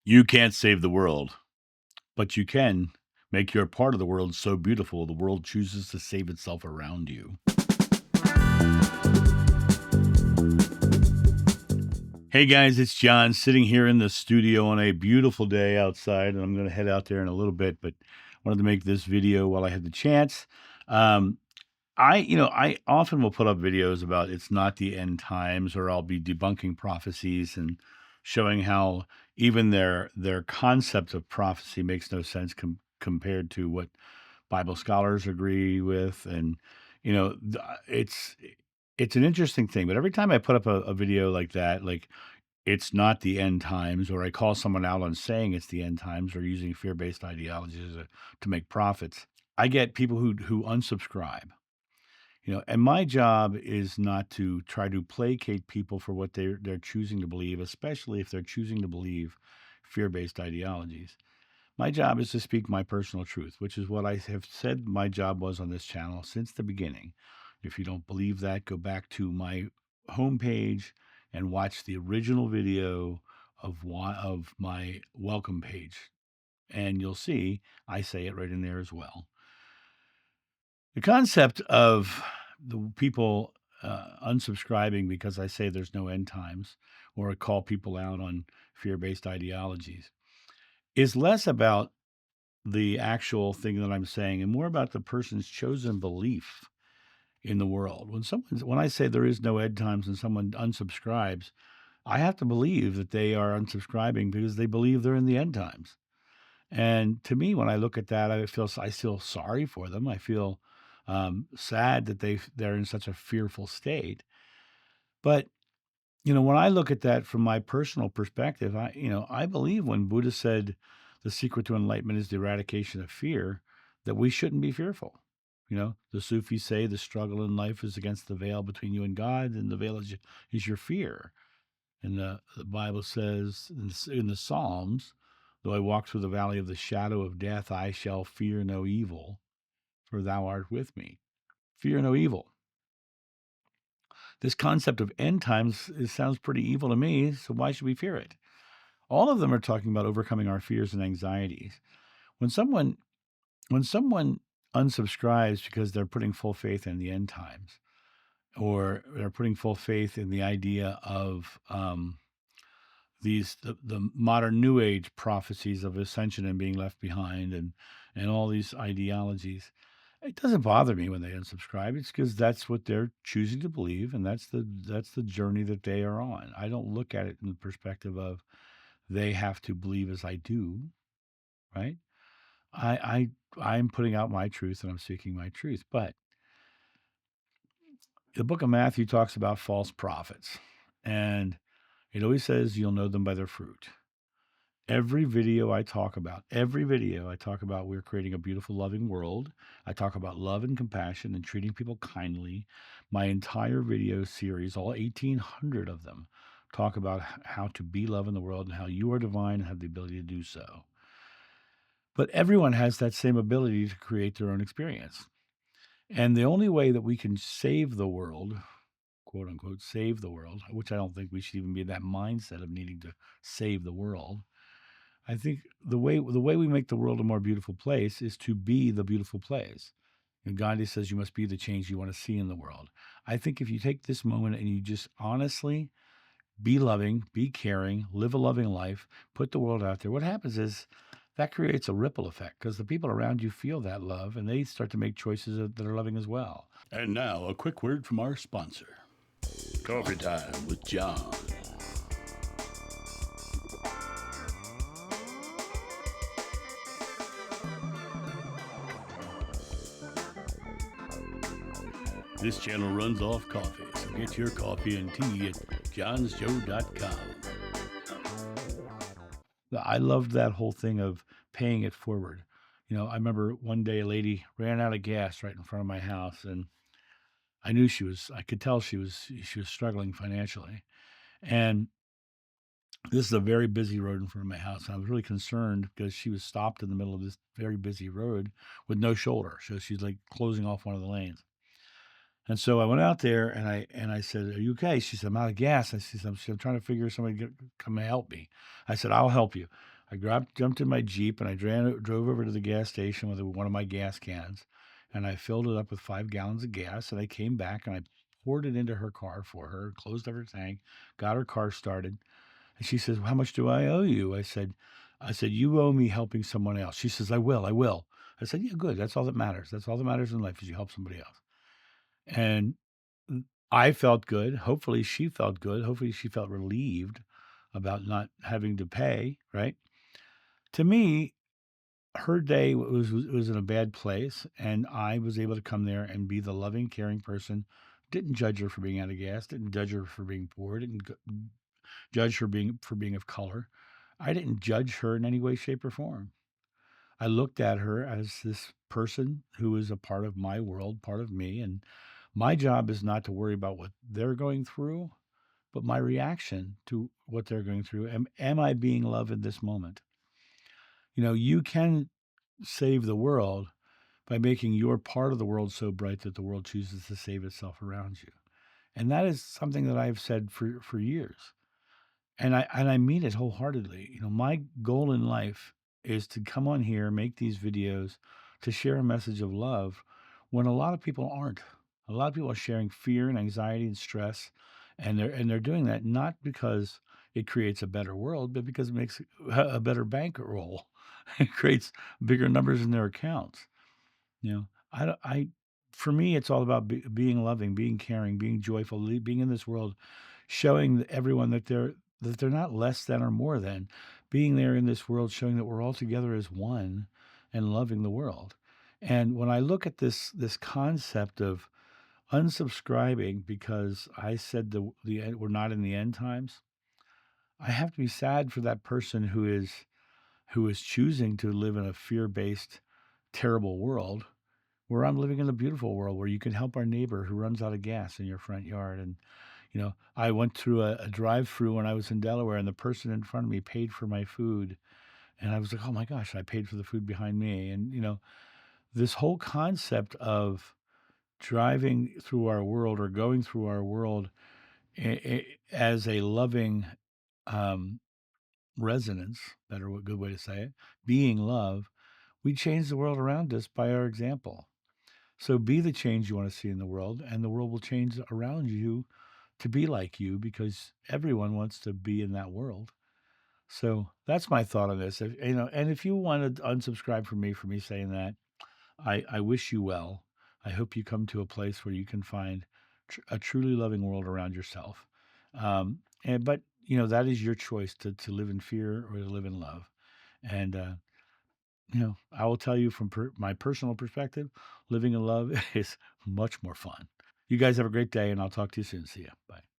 You can't save the world, but you can make your part of the world so beautiful the world chooses to save itself around you. Hey guys, it's John sitting here in the studio on a beautiful day outside, and I'm going to head out there in a little bit, but wanted to make this video while I had the chance. Um, I often will put up videos about it's not the end times, or I'll be debunking prophecies and showing how even their concept of prophecy makes no sense compared to what Bible scholars agree with, and it's an interesting thing. But every time I put up a video like that, like it's not the end times, or I call someone out on saying it's the end times or using fear-based ideologies to make profits, I get people who unsubscribe. And my job is not to try to placate people for what they're choosing to believe, especially if they're choosing to believe fear-based ideologies. My job is to speak my personal truth, which is what I have said my job was on this channel since the beginning. If you don't believe that, go back to my homepage and watch the original video of my welcome page, and you'll see I say it right in there as well. The concept of the people unsubscribing because I say there's no end times, or I call people out on fear-based ideologies, is less about the actual thing that I'm saying and more about the person's chosen belief in the world. When I say there is no end times and someone unsubscribes, I have to believe that they are unsubscribing because they believe they're in the end times. And to me, when I look at that, I feel sorry for them. I feel sad that they're in such a fearful state. But when I look at that from my personal perspective, I believe when Buddha said the secret to enlightenment is the eradication of fear, that we shouldn't be fearful. The Sufis say the struggle in life is against the veil between you and God, and the veil is your fear. And the Bible says in the Psalms, though I walk through the valley of the shadow of death, I shall fear no evil, for thou art with me. Fear no evil. This concept of end times, it sounds pretty evil to me, so why should we fear it? All of them are talking about overcoming our fears and anxieties. When someone unsubscribes because they're putting full faith in the end times, or they're putting full faith in the idea of the modern New Age prophecies of ascension and being left behind, and all these ideologies, it doesn't bother me when they unsubscribe. It's because that's what they're choosing to believe, and that's the journey that they are on. I don't look at it in the perspective of they have to believe as I do, right? I'm putting out my truth and I'm speaking my truth. But the book of Matthew talks about false prophets, and it always says you'll know them by their fruit. Every video I talk about, we're creating a beautiful, loving world. I talk about love and compassion and treating people kindly. My entire video series, all 1,800 of them, talk about how to be love in the world and how you are divine and have the ability to do so. But everyone has that same ability to create their own experience. And the only way that we can save the world, quote unquote, save the world, which I don't think we should even be in that mindset of needing to save the world. I think the way we make the world a more beautiful place is to be the beautiful place. And Gandhi says you must be the change you want to see in the world. I think if you take this moment and you just honestly be loving, be caring, live a loving life, put the world out there, what happens is that creates a ripple effect because the people around you feel that love and they start to make choices that are loving as well. And now, a quick word from our sponsor. Coffee Time with John. This channel runs off coffee, so get your coffee and tea at johnsjoe.com. I loved that whole thing of paying it forward. I remember one day a lady ran out of gas right in front of my house, and I could tell she was struggling financially. And this is a very busy road in front of my house. And I was really concerned because she was stopped in the middle of this very busy road with no shoulder. So she's like closing off one of the lanes. And so I went out there and I said, "Are you okay?" She said, "I'm out of gas." I said, "I'm trying to figure somebody to come and help me." I said, "I'll help you." I jumped in my Jeep and I drove over to the gas station with one of my gas cans, and I filled it up with 5 gallons of gas. And I came back and I poured it into her car for her, closed up her tank, got her car started. And she says, well, "How much do I owe you?" I said, "You owe me helping someone else." She says, I will." I said, "Yeah, good. That's all that matters. That's all that matters in life is you help somebody else." And I felt good. Hopefully she felt good. Hopefully she felt relieved about not having to pay, right? To me, her day was in a bad place, and I was able to come there and be the loving, caring person. Didn't judge her for being out of gas. Didn't judge her for being poor. Didn't judge her being of color. I didn't judge her in any way, shape, or form. I looked at her as this person who is a part of my world, part of me, and my job is not to worry about what they're going through, but my reaction to what they're going through. Am I being loved in this moment? You can save the world by making your part of the world so bright that the world chooses to save itself around you. And that is something that I've said for years. And I mean it wholeheartedly. My goal in life is to come on here, make these videos, to share a message of love when a lot of people aren't. A lot of people are sharing fear and anxiety and stress, and they're doing that not because it creates a better world, but because it makes a better bankroll. It creates bigger numbers in their accounts. I, don't- I, for me, it's all about being loving, being caring, being joyful, being in this world, showing everyone that they're not less than or more than, being there in this world, showing that we're all together as one, and loving the world. And when I look at this concept of unsubscribing because I said we're not in the end times, I have to be sad for that person who is choosing to live in a fear-based, terrible world where I'm living in a beautiful world where you can help our neighbor who runs out of gas in your front yard. And, I went through a drive-through when I was in Delaware, and the person in front of me paid for my food. And I was like, oh my gosh, I paid for the food behind me. And, this whole concept of driving through our world or going through our world as a loving um, resonance, good way to say it, being love, we change the world around us by our example. So be the change you want to see in the world, and the world will change around you to be like you because everyone wants to be in that world. So that's my thought on this. And if you want to unsubscribe from me for me saying that, I wish you well. I hope you come to a place where you can find a truly loving world around yourself. But that is your choice to live in fear or to live in love. And I will tell you from my personal perspective, living in love is much more fun. You guys have a great day, and I'll talk to you soon. See ya. Bye.